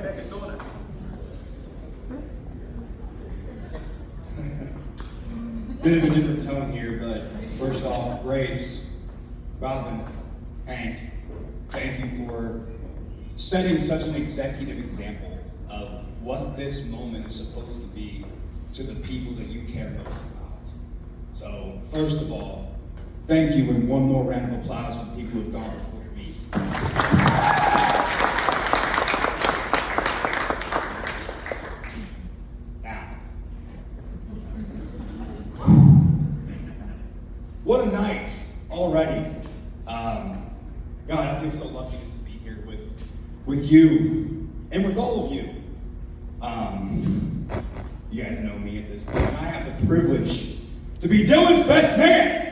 bag of donuts. Bit of a different tone here, but first off, Grace, Robin, Hank, thank you for setting such an executive example of what this moment is supposed to be to the people that you care most about. So, first of all, thank you, and one more round of applause for the people who have gone before me. Now, what a night already. God, I feel so lucky just to be here with you and with all of you. You guys know me at this point. I have the privilege to be Dylan's best man.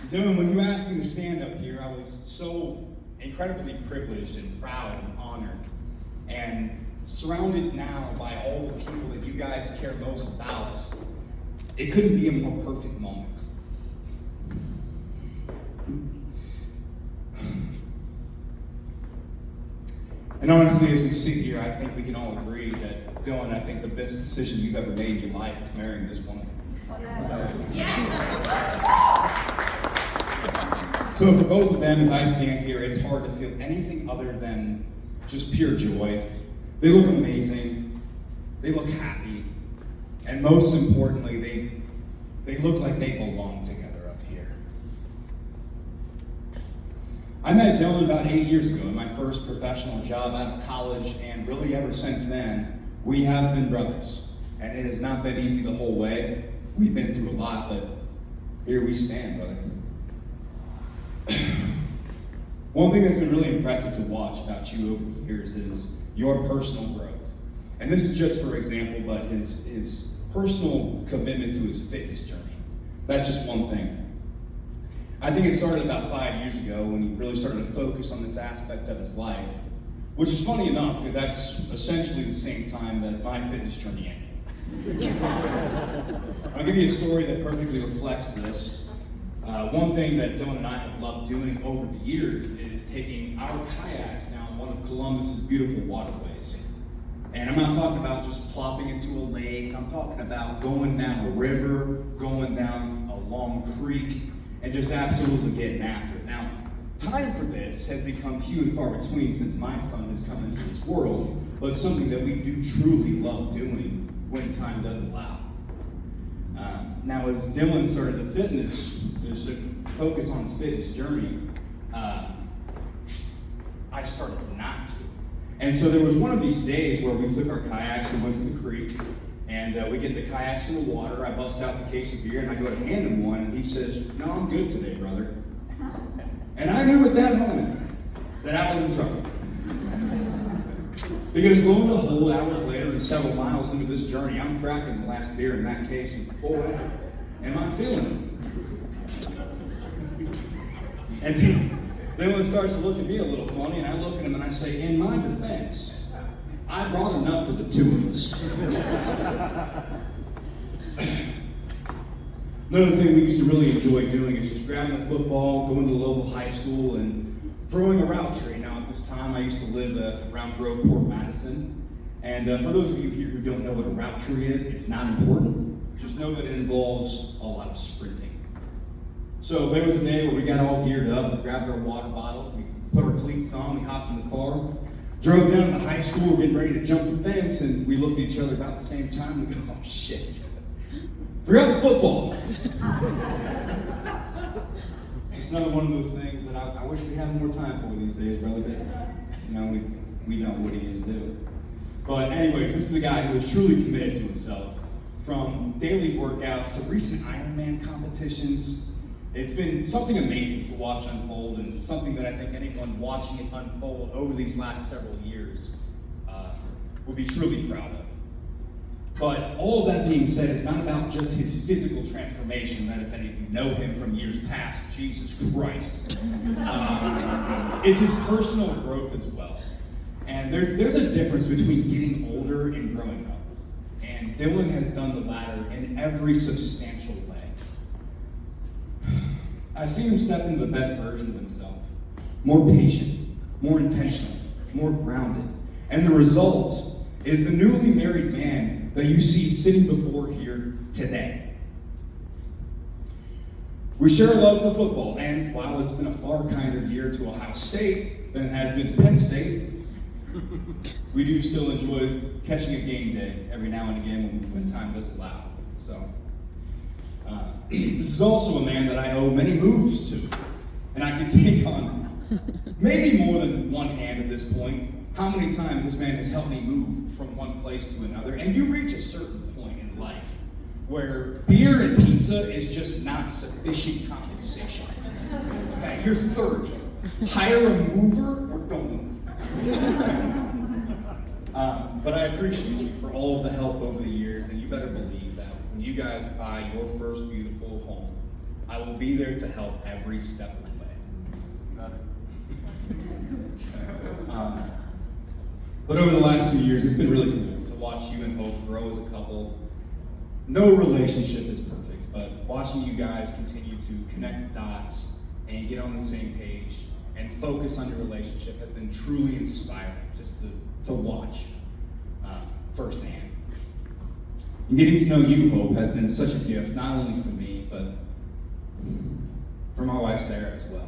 Dylan, when you asked me to stand up here, I was so incredibly privileged and proud and honored, and surrounded now by all the people that you guys care most about. It couldn't be a more perfect moment. And honestly, as we sit here, I think we can all agree that, Dylan, I think the best decision you've ever made in your life is marrying this woman. So for both of them, as I stand here, it's hard to feel anything other than just pure joy. They look amazing. They look happy. And most importantly, they look like they belong together up here. I met Dylan about 8 years ago in my first professional job out of college, and really ever since then, we have been brothers. And it has not been easy the whole way. We've been through a lot, but here we stand, brother. One thing that's been really impressive to watch about you over the years is your personal growth. And this is just for example, but his personal commitment to his fitness journey. That's just one thing. I think it started about 5 years ago when he really started to focus on this aspect of his life, which is funny enough because that's essentially the same time that my fitness journey ended. I'll give you a story that perfectly reflects this. One thing that Dylan and I have loved doing over the years is taking our kayaks down one of Columbus's beautiful waterways. And I'm not talking about just plopping into a lake. I'm talking about going down a river, going down a long creek, and just absolutely getting after it. Now, time for this has become few and far between since my son has come into this world, but it's something that we do truly love doing when time does allow. Now, as Dylan started to focus on his fitness journey, I started not to. And so there was one of these days where we took our kayaks, we went to the creek, and we get the kayaks in the water. I bust out the case of beer, and I go to hand him one, and he says, "No, I'm good today, brother." And I knew at that moment that I was in trouble. Because lo and behold, hours later and several miles into this journey, I'm cracking the last beer in that case, and boy, am I feeling it. And Dylan starts to look at me a little funny, and I look at him and I say, in my defense, I brought enough for the two of us. Another thing we used to really enjoy doing is just grabbing the football, going to the local high school, and throwing a route tree. Now, at this time, I used to live around Groveport, Madison. And for those of you here who don't know what a route tree is, it's not important. Just know that it involves a lot of sprinting. So there was a day where we got all geared up, we grabbed our water bottles, we put our cleats on, we hopped in the car, drove down to the high school, getting ready to jump the fence, and we looked at each other about the same time, and we go, oh shit. Forgot the football. Just another one of those things that I wish we had more time for these days, brother. But, we don't. What are you gonna do? But anyways, this is a guy who is truly committed to himself. From daily workouts to recent Ironman competitions, it's been something amazing to watch unfold, and something that I think anyone watching it unfold over these last several years would be truly proud of. But all of that being said, it's not about just his physical transformation, that if any of you know him from years past, Jesus Christ. It's his personal growth as well. And there's a difference between getting older and growing up. And Dylan has done the latter in every substantial way. I've seen him step into the best version of himself. more patient, more intentional, more grounded. And the result is the newly married man that you see sitting before here today. We share a love for football, and while it's been a far kinder year to Ohio State than it has been to Penn State, we do still enjoy catching a game day every now and again when time does allow. So, this is also a man that I owe many moves to, and I can take on maybe more than one hand at this point how many times this man has helped me move from one place to another. And you reach a certain point in life where beer and pizza is just not sufficient compensation. Okay, you're 30. Hire a mover or don't move. But I appreciate you for all of the help over the years, and you better believe that when you guys buy your first beautiful home, I will be there to help every step of the way. But over the last few years, it's been really cool to watch you and Hope grow as a couple. No relationship is perfect, but watching you guys continue to connect the dots and get on the same page and focus on your relationship has been truly inspiring just to watch firsthand. And getting to know you, Hope, has been such a gift, not only for me, but for my wife, Sarah, as well.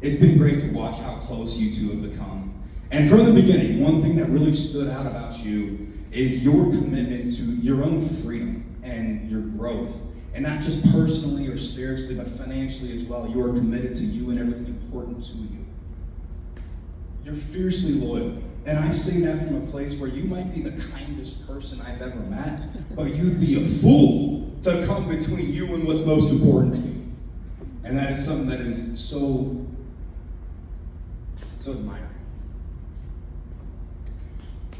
It's been great to watch how close you two have become. And from the beginning, one thing that really stood out about you is your commitment to your own freedom and your growth. And not just personally or spiritually, but financially as well. You are committed to you and everything important to you. You're fiercely loyal. And I say that from a place where you might be the kindest person I've ever met, but you'd be a fool to come between you and what's most important to you. And that is something that is so admiring.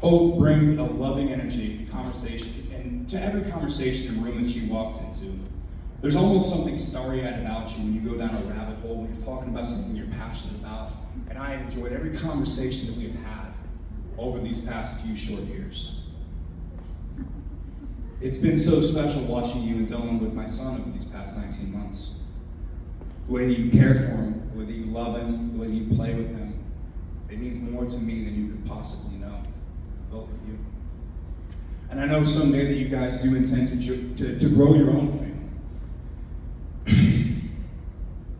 Hope brings a loving energy, conversation, and to every conversation and room that she walks into. There's almost something starry-eyed about you when you go down a rabbit hole, when you're talking about something you're passionate about. And I enjoyed every conversation that we've had over these past few short years. It's been so special watching you and Dylan with my son over these past 19 months. The way that you care for him, the way that you love him, the way that you play with him. It means more to me than you could possibly know, to both of you. And I know someday that you guys do intend to grow your own family.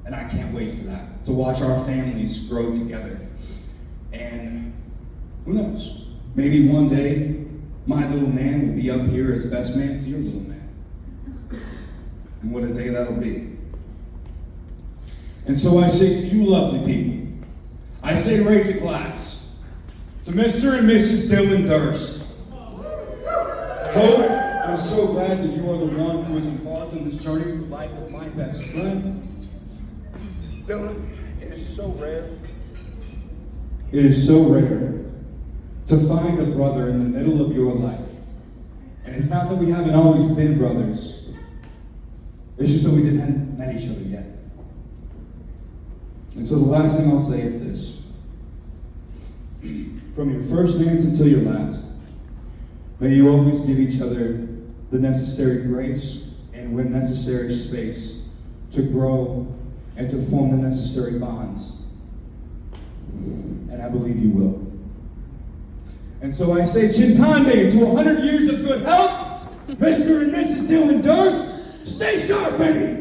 And I can't wait for that, to watch our families grow together. And who knows, maybe one day my little man will be up here as best man to your little man. And what a day that'll be. And so I say to you lovely people, I say raise a glass to Mr. and Mrs. Dylan Durst. Hope, I'm so glad that you are the one who is involved in this journey through life with my best friend. Dylan, it is so rare. It is so rare to find a brother in the middle of your life. And it's not that we haven't always been brothers. It's just that we didn't met each other yet. And so the last thing I'll say is this. From your first dance until your last, may you always give each other the necessary grace and when necessary space to grow and to form the necessary bonds. And I believe you will. And so I say Chintande to 100 years of good health, Mr. and Mrs. Dylan Durst, stay sharp, baby!